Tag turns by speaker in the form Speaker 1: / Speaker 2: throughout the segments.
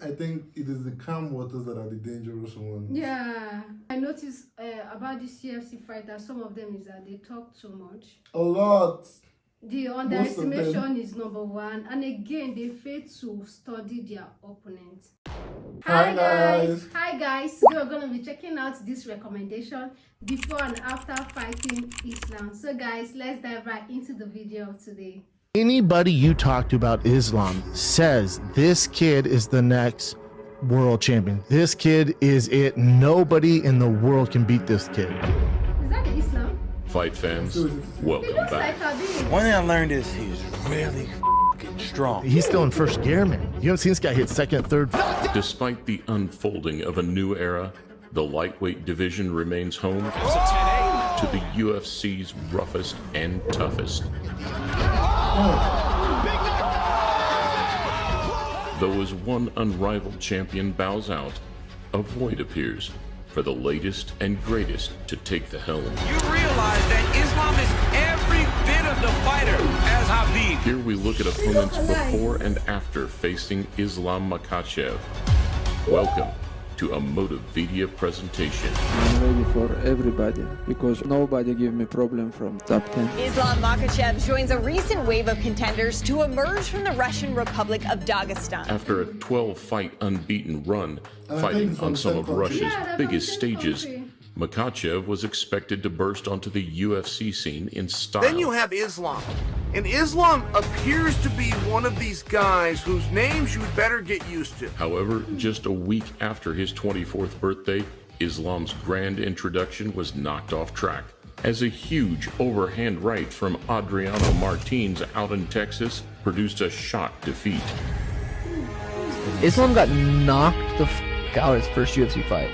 Speaker 1: I think it is the calm waters that are the dangerous ones.
Speaker 2: Yeah, I noticed about this CFC fighters, some of them is that they talk too much.
Speaker 1: A lot.
Speaker 2: The underestimation is number one, and again, they fail to study their opponent. Hi guys! Today we're going to be checking out this recommendation before and after fighting Islam. So guys, let's dive right into the video of today.
Speaker 3: Anybody you talk to about Islam says this kid is the next world champion. This kid is it. Nobody in the world can beat this kid.
Speaker 2: Is that the Islam?
Speaker 4: Fight fans, welcome back.
Speaker 5: One thing I learned is he's really strong.
Speaker 3: He's still in first gear, man. You haven't seen this guy hit second, third.
Speaker 4: Despite the unfolding of a new era, the lightweight division remains home to the UFC's roughest and toughest. Though as one unrivaled champion bows out, a void appears for the latest and greatest to take the helm.
Speaker 5: You realize that Islam is every bit of the fighter as Habib.
Speaker 4: Here we look at opponents before and after facing Islam Makhachev. Welcome to a Motivedia presentation.
Speaker 6: I'm ready for everybody because nobody give me problem from top 10.
Speaker 7: Islam Makhachev joins a recent wave of contenders to emerge from the Russian Republic of Dagestan.
Speaker 4: After a 12-fight unbeaten run, fighting on some of Russia's biggest stages, Makhachev was expected to burst onto the UFC scene in style.
Speaker 8: Then you have Islam. And Islam appears to be one of these guys whose names you'd better get used to.
Speaker 4: However, just a week after his 24th birthday, Islam's grand introduction was knocked off track, as a huge overhand right from Adriano Martins out in Texas produced a shock defeat.
Speaker 9: Islam got knocked the out his first UFC fight.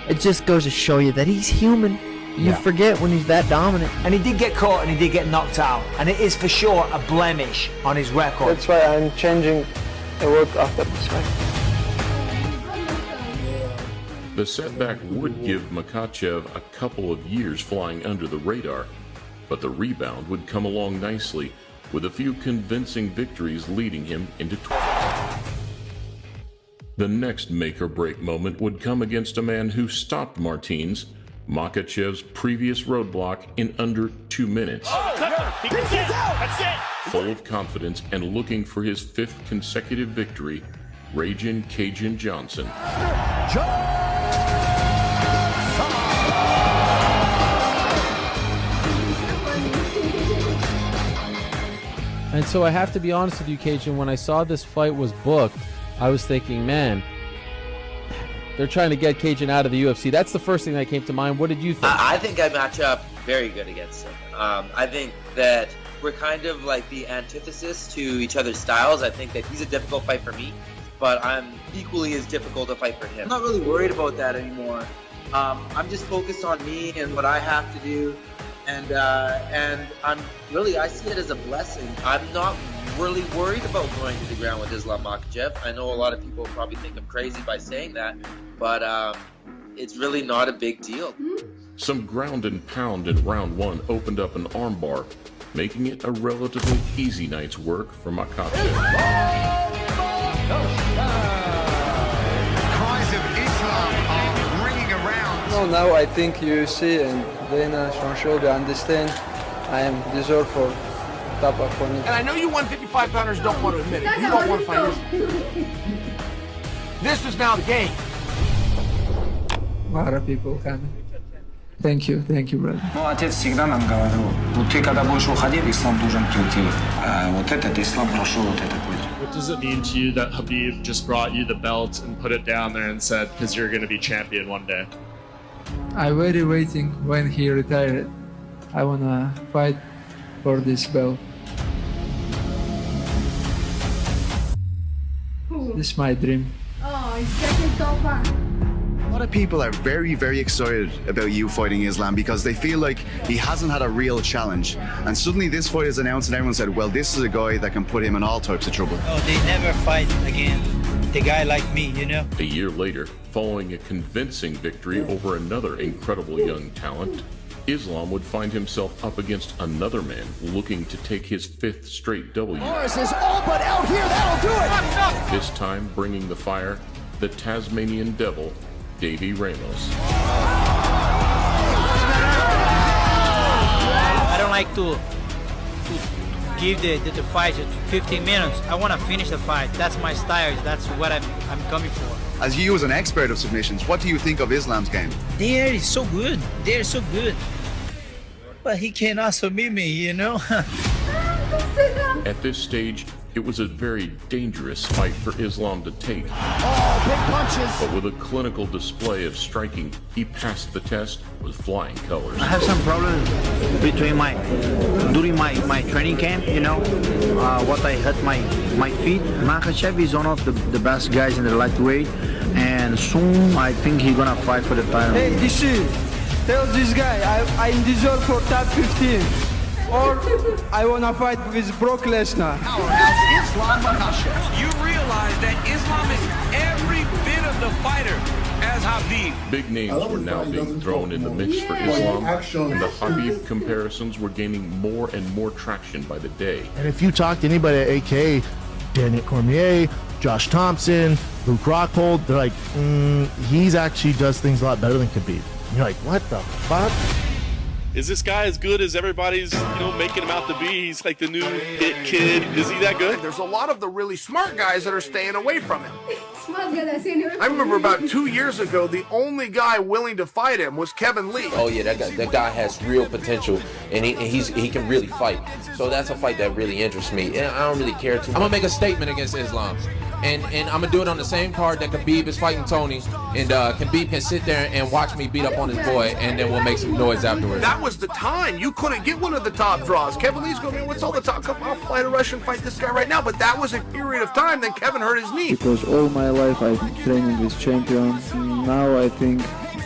Speaker 9: It just goes to show you that he's human. You forget when he's that dominant.
Speaker 10: And he did get caught and he did get knocked out. And it is for sure a blemish on his record.
Speaker 6: That's why I'm changing a lot after this fight.
Speaker 4: The setback would give Makhachev a couple of years flying under the radar, but the rebound would come along nicely, with a few convincing victories leading him into The next make-or-break moment would come against a man who stopped Martins, Makhachev's previous roadblock, in under 2 minutes. Full of confidence and looking for his 5th consecutive victory, Ragin' Cajun Johnson.
Speaker 11: And so I have to be honest with you, Cajun, when I saw this fight was booked, I was thinking, man, they're trying to get Cajun out of the UFC. That's the first thing that came to mind. What did you think?
Speaker 12: I think I match up very good against him. I think that we're kind of like the antithesis to each other's styles. I think that he's a difficult fight for me, but I'm equally as difficult to fight for him. I'm not really worried about that anymore. I'm just focused on me and what I have to do. And I see it as a blessing. I'm not really worried about going to the ground with Islam Makhachev. I know a lot of people probably think I'm crazy by saying that, but it's really not a big deal.
Speaker 4: Some ground and pound in round 1 opened up an armbar, making it a relatively easy night's work for Makhachev.
Speaker 8: Cries of Islam are ringing around.
Speaker 6: No, now I think UFC and Dana Show understand I am deserved for top opponent.
Speaker 8: And I know you 155-pounders don't want to admit it. You don't want to fight this. This is now the game.
Speaker 6: A lot of people coming. Thank you, brother.
Speaker 13: Ну, отец всегда нам говорил, вот ты когда будешь уходить, Ислам должен прийти. Вот этот Ислам прошел вот этот путь.
Speaker 14: What does it mean to you that Habib just brought you the belt and put it down there and said, because you're going to be champion one day?
Speaker 6: I'm very waiting when he retired. I wanna fight for this belt. This is my dream.
Speaker 2: Oh, it's getting tougher.
Speaker 15: A lot of people are very, very excited about you fighting Islam because they feel like he hasn't had a real challenge. And suddenly this fight is announced and everyone said, well, this is a guy that can put him in all types of trouble.
Speaker 10: Oh, they never fight again. The guy like me, you know?
Speaker 4: A year later, following a convincing victory over another incredible young talent, Islam would find himself up against another man looking to take his 5th straight W.
Speaker 16: Morris is all but out here. That'll do it.
Speaker 4: This time bringing the fire, the Tasmanian Devil, Davey Ramos.
Speaker 17: I don't like to give the fight 15 minutes. I want to finish the fight. That's my style. That's what I'm coming for.
Speaker 15: As you as an expert of submissions, what do you think of Islam's game?
Speaker 17: They are so good. They're so good. But he cannot submit me, you know?
Speaker 4: At this stage, it was a very dangerous fight for Islam to take.
Speaker 16: Oh, big punches.
Speaker 4: But with a clinical display of striking, he passed the test with flying colors.
Speaker 18: I have some problems during my training camp, you know, what I hurt my feet. Makhachev is one of the best guys in the lightweight, and soon I think he's gonna fight for the title.
Speaker 6: Hey, DC, tell this guy I deserve for top 15. Or I wanna fight with Brock Lesnar.
Speaker 5: Islam Makhachev. You realize that Islam is every bit of the fighter as Habib.
Speaker 4: Big names were now being thrown in the mix for Islam, and the Habib comparisons were gaining more and more traction by the day.
Speaker 3: And if you talk to anybody at AK, Daniel Cormier, Josh Thompson, Luke Rockhold, they're like, he's actually does things a lot better than Khabib. And you're like, what the fuck?
Speaker 19: Is this guy as good as everybody's, making him out to be? He's like the new hit kid. Is he that good?
Speaker 8: There's a lot of the really smart guys that are staying away from him.
Speaker 2: Smart guy that's in
Speaker 8: I remember about 2 years ago, the only guy willing to fight him was Kevin Lee.
Speaker 20: Oh yeah, that guy has real potential, and he can really fight. So that's a fight that really interests me. And I don't really care too much. I'm gonna make a statement against Islam. And I'm gonna do it on the same card that Khabib is fighting Tony, and Khabib can sit there and watch me beat up on his boy, and then we'll make some noise afterwards.
Speaker 8: That was the time. You couldn't get one of the top draws. Kevin Lee's going, man, what's all the top? Come on, I'll fly to Russia and fight this guy right now. But that was a period of time. Then Kevin hurt his knee.
Speaker 6: Because all my life I've been training with champions. Now I think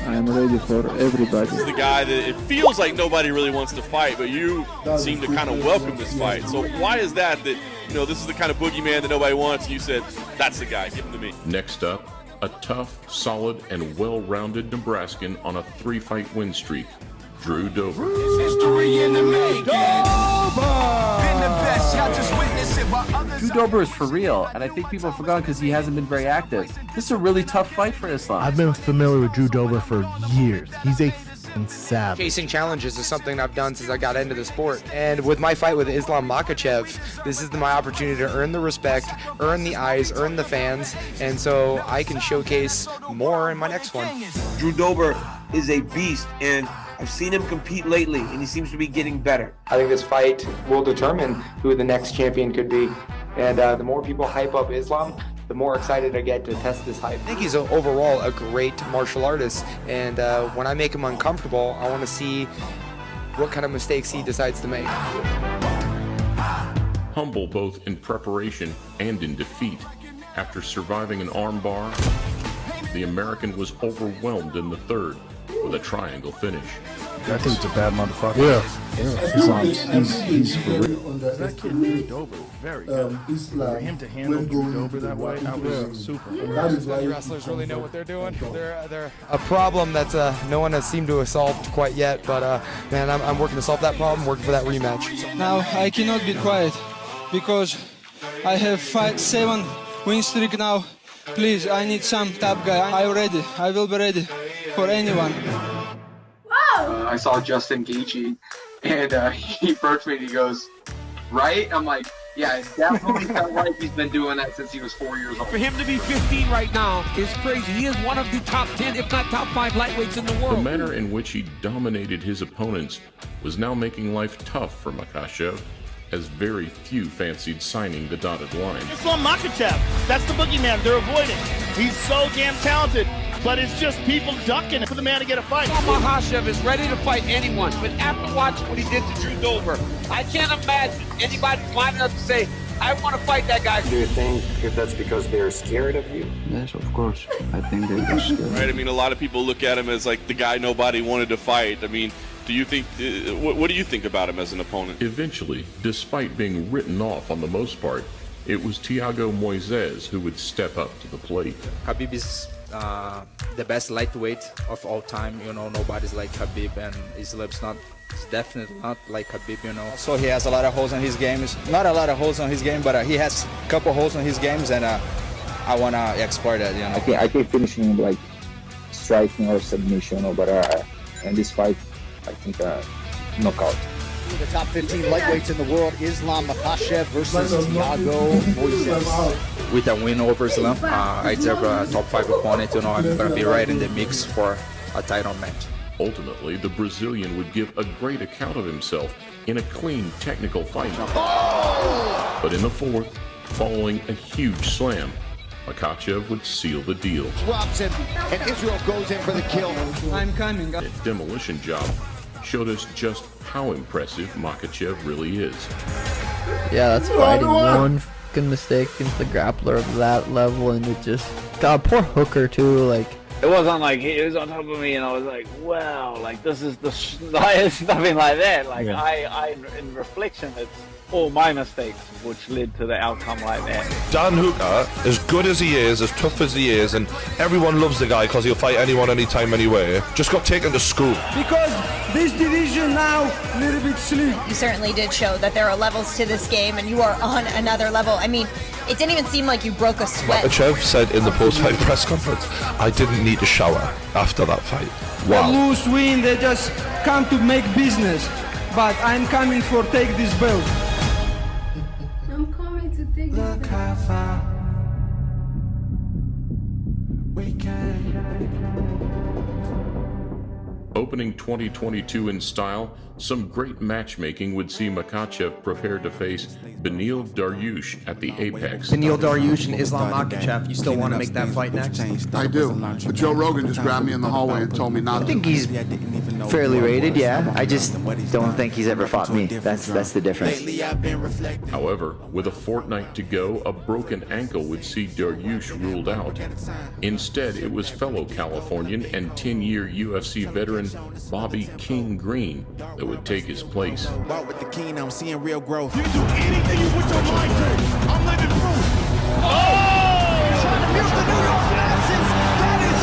Speaker 6: I'm ready for everybody.
Speaker 19: This is the guy that it feels like nobody really wants to fight, but you seem to kind of welcome this fight. So why is that this is the kind of boogeyman that nobody wants, and you said, that's the guy, give him to me.
Speaker 4: Next up, a tough, solid, and well-rounded Nebraskan on a 3-fight win streak, Drew Dober.
Speaker 16: History in the making.
Speaker 11: Drew Dober is for real, and I think people have forgotten because he hasn't been very active. This is a really tough fight for Islam.
Speaker 3: I've been familiar with Drew Dober for years. He's a f***ing savage.
Speaker 21: Chasing challenges is something I've done since I got into the sport. And with my fight with Islam Makhachev, this is my opportunity to earn the respect, earn the eyes, earn the fans, and so I can showcase more in my next one.
Speaker 22: Drew Dober is a beast, and I've seen him compete lately, and he seems to be getting better.
Speaker 21: I think this fight will determine who the next champion could be. And the more people hype up Islam, the more excited I get to test this hype. I think he's overall a great martial artist, and when I make him uncomfortable, I want to see what kind of mistakes he decides to make.
Speaker 4: Humble both in preparation and in defeat, after surviving an armbar, the American was overwhelmed in the third with a triangle finish.
Speaker 3: I think it's a bad motherfucker.
Speaker 1: He's for real.
Speaker 3: That kid Drew Dober is very good. For him to handle Drew Dober that way, that was super.
Speaker 1: That is why
Speaker 23: wrestlers really know what they're doing. They're
Speaker 21: a problem that no one has seemed to have solved quite yet, but man, I'm working to solve that problem, working for that rematch.
Speaker 6: Now I cannot be quiet because I have 7 win streak now. Please, I need some top guy. I'm ready. I will be ready for anyone.
Speaker 24: I saw Justin Gaethje, and he approached me and he goes, right? I'm like, yeah, it definitely felt like he's been doing that since he was 4 years old.
Speaker 5: For him to be 15 right now is crazy. He is one of the top 10, if not top 5 lightweights in the world.
Speaker 4: The manner in which he dominated his opponents was now making life tough for Makhachev, as very few fancied signing the dotted line.
Speaker 25: Islam Makhachev, that's the boogeyman they're avoiding. He's so damn talented, but it's just people ducking for the man to get a fight.
Speaker 5: Islam Makhachev is ready to fight anyone, but after watching what he did to Drew Dober, I can't imagine anybody lining up to say, I want to fight that guy.
Speaker 26: Do you think if that's because they're scared of you?
Speaker 6: Yes, of course. I think they're scared.
Speaker 19: Right, I mean, a lot of people look at him as like the guy nobody wanted to fight. I mean, do you think, what do you think about him as an opponent?
Speaker 4: Eventually, despite being written off on the most part, it was Thiago Moises who would step up to the plate.
Speaker 21: Khabib is
Speaker 7: the best lightweight of all time. You know, nobody's like Khabib, and Islam's not. It's definitely not like Khabib, you know. So he has a lot of holes in his games. Not a lot of holes on his game, but he has a couple holes in his games, and I want to explore that, you know.
Speaker 9: I keep finishing like striking or submission, but in this fight, I think knockout.
Speaker 16: The top 15 lightweights in the world, Islam Makhachev versus Thiago Moises.
Speaker 7: With a win over Islam, I deserve a top 5 opponent. You know, I'm going to be right in the mix for a title match.
Speaker 4: Ultimately, the Brazilian would give a great account of himself in a clean technical fight. But in the fourth, following a huge slam, Makhachev would seal the deal.
Speaker 16: Drops him, and Israel goes in for the kill.
Speaker 6: I'm coming.
Speaker 4: A demolition job showed us just how impressive Makhachev really is.
Speaker 10: Yeah, that's fighting. One fucking mistake against the grappler of that level, and it just... God, poor Hooker, too, like...
Speaker 12: It wasn't like he was on top of me and I was like, wow, like this is it's nothing like that. Like
Speaker 9: Yeah.
Speaker 12: I in reflection, it's all my mistakes which led to the outcome like that.
Speaker 13: Dan Hooker, as good as he is, as tough as he is, and everyone loves the guy because he'll fight anyone, anytime, anywhere, just got taken to school.
Speaker 6: Because this division now, a little bit sleep.
Speaker 14: You certainly did show that there are levels to this game, and you are on another level. I mean, it didn't even seem like you broke a sweat.
Speaker 13: Makhachev said in the post-fight press conference, I didn't need a shower after that fight. Wow.
Speaker 6: They lose, win, they just come to make business. But I'm coming for take this belt.
Speaker 2: I'm coming to take this back.
Speaker 4: Opening 2022 in style, some great matchmaking would see Makhachev prepared to face Beneil Dariush at the Apex.
Speaker 27: Beneil Dariush and Islam Makhachev, you still want to make that fight next?
Speaker 8: I do. But Joe Rogan just grabbed me in the hallway and told me not to.
Speaker 9: I think he's fairly rated, yeah. I just don't think he's ever fought me. That's the difference.
Speaker 4: However, with a fortnight to go, a broken ankle would see Dariush ruled out. Instead, it was fellow Californian and 10-year UFC veteran Bobby King Green that would take his place.
Speaker 16: With the King, I'm seeing real growth. You do anything you put your mind to. I'm living proof. Trying to mute the New York masses. That is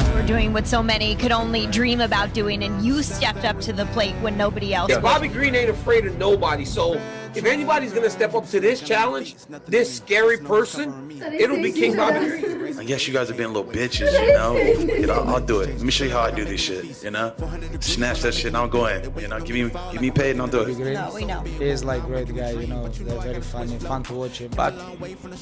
Speaker 16: it.
Speaker 14: We're doing what so many could only dream about doing, and you stepped up to the plate when nobody else
Speaker 5: Yeah,
Speaker 14: would.
Speaker 5: Bobby Green ain't afraid of nobody, so if anybody's gonna step up to this challenge, this scary person, it'll be King Bobby Green.
Speaker 28: I guess you guys are being little bitches, you know. I'll do it. Let me show you how I do this shit, you know. Snatch that shit and I'll go in, you know. Give me paid and I'll do it.
Speaker 14: No, we know.
Speaker 6: He's like great guy, you know. They're very funny, fun to watch him. But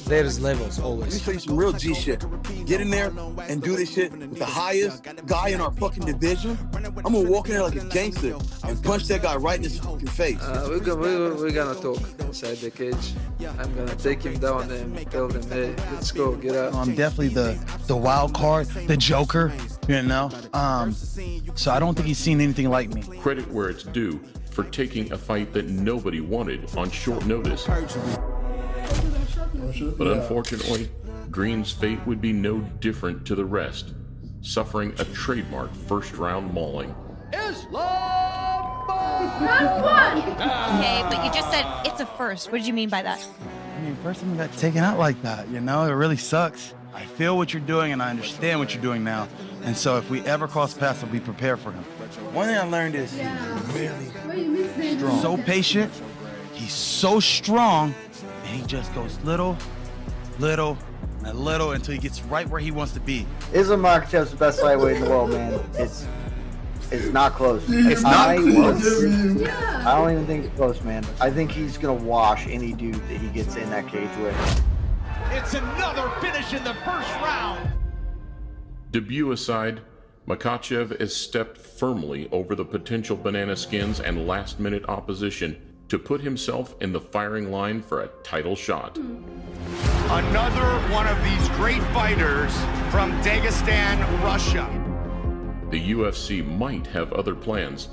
Speaker 6: there's levels
Speaker 22: Let me
Speaker 6: always.
Speaker 22: show you some real G shit. Get in there and do this shit with the highest guy in our fucking division. I'm gonna walk in there like a gangster and punch that guy right in his fucking face.
Speaker 7: We're gonna talk inside the cage. I'm gonna take him down and tell him, hey, let's go, get out.
Speaker 29: I'm definitely the wild card, the Joker, you know. So I don't think he's seen anything like me.
Speaker 4: Credit where it's due for taking a fight that nobody wanted on short notice. But unfortunately, Green's fate would be no different to the rest, suffering a trademark first-round mauling.
Speaker 14: Okay, but you just said it's a first. What did you mean by that?
Speaker 29: I mean, first time I got taken out like that, you know, it really sucks. I feel what you're doing and I understand what you're doing now. And so if we ever cross paths, I'll be prepared for him.
Speaker 22: One thing I learned is
Speaker 29: Really strong. So patient, he's so strong, and he just goes little, and little until he gets right where he wants to be.
Speaker 9: Islam Makhachev's the best lightweight in the world, man. It's not close.
Speaker 29: It's not close.
Speaker 9: I don't even think it's close, man. I think he's gonna wash any dude that he gets in that cage with.
Speaker 16: It's another finish in the first round.
Speaker 4: Debut aside, Makhachev has stepped firmly over the potential banana skins and last-minute opposition to put himself in the firing line for a title shot.
Speaker 16: Another one of these great fighters from Dagestan, Russia.
Speaker 4: The UFC might have other plans,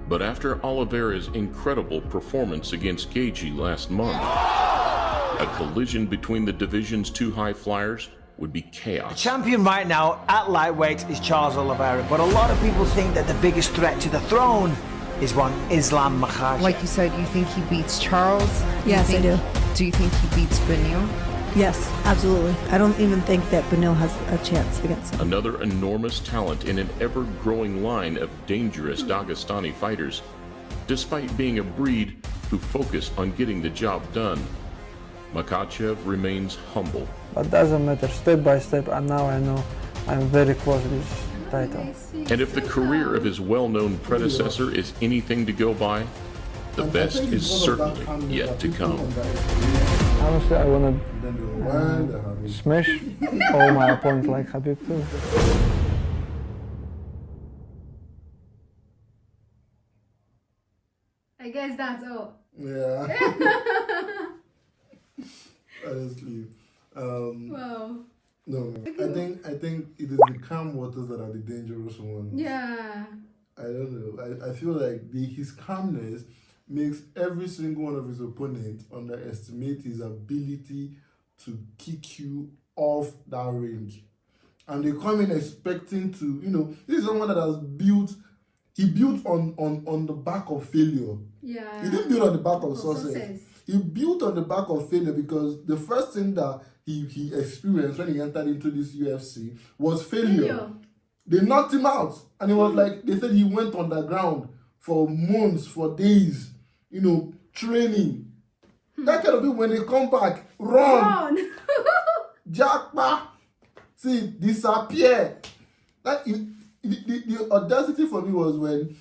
Speaker 4: but after Oliveira's incredible performance against Gaethje last month, a collision between the division's two high flyers would be chaos.
Speaker 30: Champion right now at lightweight is Charles Oliveira, but a lot of people think that the biggest threat to the throne is one Islam Makhachev.
Speaker 31: Like you said, you think he beats Charles?
Speaker 32: Yes, I do.
Speaker 31: Do you think he beats Beneil?
Speaker 1: Yes, absolutely. I don't even think that Beneil has a chance against him.
Speaker 4: Another enormous talent in an ever-growing line of dangerous Dagestani fighters, despite being a breed who focus on getting the job done. Makhachev remains humble.
Speaker 6: But doesn't matter, step by step, and now I know I'm very close to this title.
Speaker 4: And if the career of his well-known predecessor is anything to go by, the best is certainly yet to come.
Speaker 6: Honestly, I want to smash all my opponents like Khabib too.
Speaker 2: I guess that's all.
Speaker 3: Yeah. Honestly.
Speaker 2: Wow.
Speaker 3: No. I think it is the calm waters that are the dangerous ones.
Speaker 2: Yeah.
Speaker 3: I don't know. I feel like his calmness makes every single one of his opponents underestimate his ability to kick you off that range. And they come in expecting to, this is someone that has built on the back of failure.
Speaker 2: Yeah.
Speaker 3: He didn't build on the back of success. He built on the back of failure because the first thing that he experienced when he entered into this UFC was failure. They knocked him out. And it was like, they said he went underground for months, for days, training. That kind of people, when they come back, run. Jackpot. See, disappear. The audacity for me was when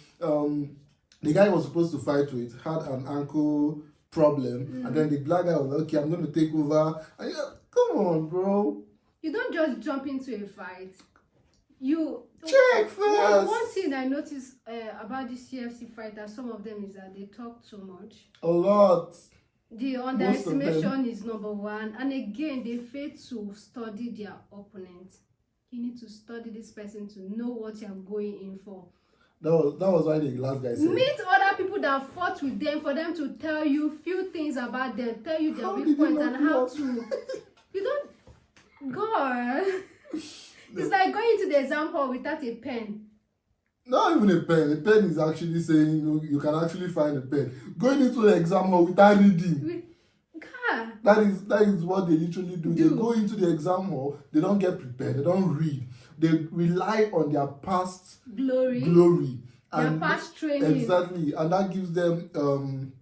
Speaker 3: the guy was supposed to fight with had an ankle problem, and then the black guy was like, okay, I'm going to take over. And come on, bro.
Speaker 2: You don't just jump into a fight. You
Speaker 3: check first.
Speaker 2: One thing I noticed about these UFC fighters, some of them, is that they talk too much.
Speaker 3: A lot.
Speaker 2: The underestimation is number one. And again, they fail to study their opponent. You need to study this person to know what you're going in for.
Speaker 3: That was why the last guy said.
Speaker 2: Meet other people that fought with them for them to tell you few things about them, tell you their weak points and how to. You don't. God. No. It's like going to the exam hall without a pen.
Speaker 3: Not even a pen. A pen is actually saying you can actually find a pen. Going into the exam hall without reading.
Speaker 2: God.
Speaker 3: That is what they literally do. They go into the exam hall, they don't get prepared, they don't read. They rely on their past glory.
Speaker 2: Their past training.
Speaker 3: Exactly. And that gives them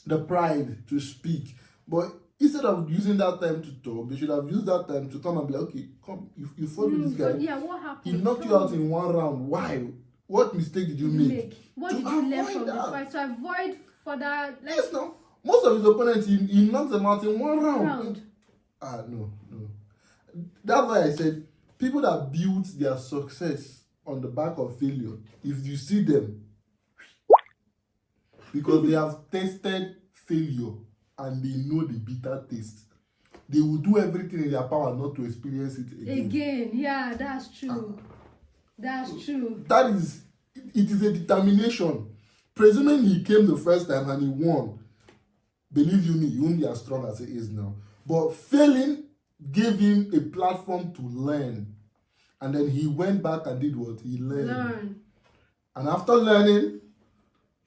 Speaker 3: the pride to speak. But instead of using that time to talk, they should have used that time to come and be like, okay, come, you fought with this guy.
Speaker 2: Yeah, what happened?
Speaker 3: He knocked you out in one round. Why? What mistake did you make?
Speaker 2: What did you learn from the fight to avoid further?
Speaker 3: Yes, no. Most of his opponents, he knocked them out in one round. No. That's why I said, people that build their success on the back of failure, if you see them, because they have tasted failure and they know the bitter taste, they will do everything in their power not to experience it again.
Speaker 2: Yeah, that's true. That's true.
Speaker 3: It is a determination. Presuming he came the first time and he won, believe you me, he won't be as strong as he is now. But failing gave him a platform to learn. And then he went back and did what? He learned. And after learning,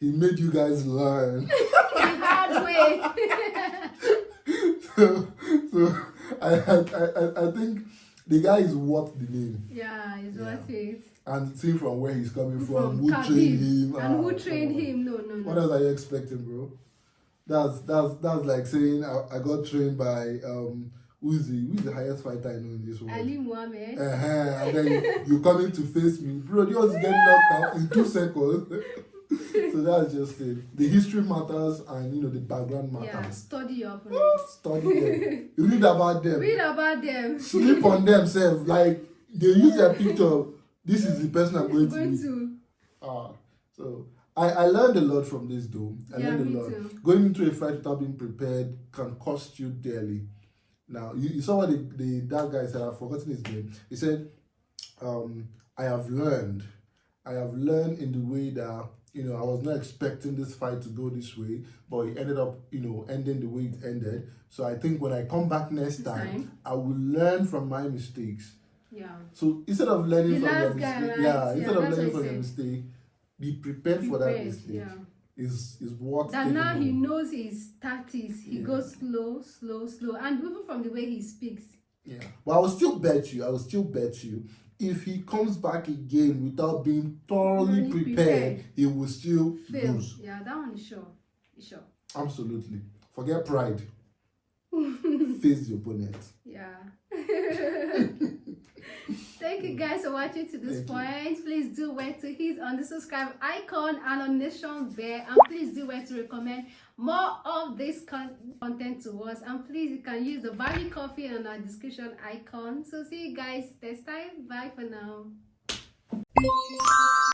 Speaker 3: he made you guys learn.
Speaker 2: The hard way.
Speaker 3: so I think the guy is worth the name.
Speaker 2: Yeah, he's worth it.
Speaker 3: And see from where he's coming from, who trained him.
Speaker 2: And who trained him? No.
Speaker 3: What else are you expecting, bro? That's like saying I got trained by who's the highest fighter I know in this world?
Speaker 2: Ali Muhammad.
Speaker 3: And then you coming to face me, bro. You was getting knocked out in 2 seconds. So that's just it. The history matters, and the background matters.
Speaker 2: Yeah, study your opponents.
Speaker 3: Study them. Read about them.
Speaker 2: Read about them.
Speaker 3: Sleep on themselves. Like they use their picture. This is the person I'm going to. So I learned a lot from this though. I learned a lot.
Speaker 2: Too.
Speaker 3: Going into a fight without being prepared can cost you dearly. Now you saw what that guy said. I've forgotten his name. He said, I have learned in the way that I was not expecting this fight to go this way, but it ended up ending the way it ended. So I think when I come back next time, I will learn from my mistakes.
Speaker 2: Yeah.
Speaker 3: So instead of learning from your mistake, instead of learning from your mistake, be prepared for that mistake.
Speaker 2: Yeah.
Speaker 3: is what
Speaker 2: that now he knows his tactics. He goes slow, and even from the way he speaks.
Speaker 3: Yeah, but I will still bet you. If he comes back again without being thoroughly prepared, he will still lose.
Speaker 2: Yeah, that one is sure. Sure.
Speaker 3: Absolutely. Forget pride. Face the opponent.
Speaker 2: Yeah. Thank you guys for watching to this point. Please do wait to hit on the subscribe icon and on Nation Bear, and please do wait to recommend more of this content to us, and please you can use the value coffee on our description icon. So see you guys next time. Bye for now.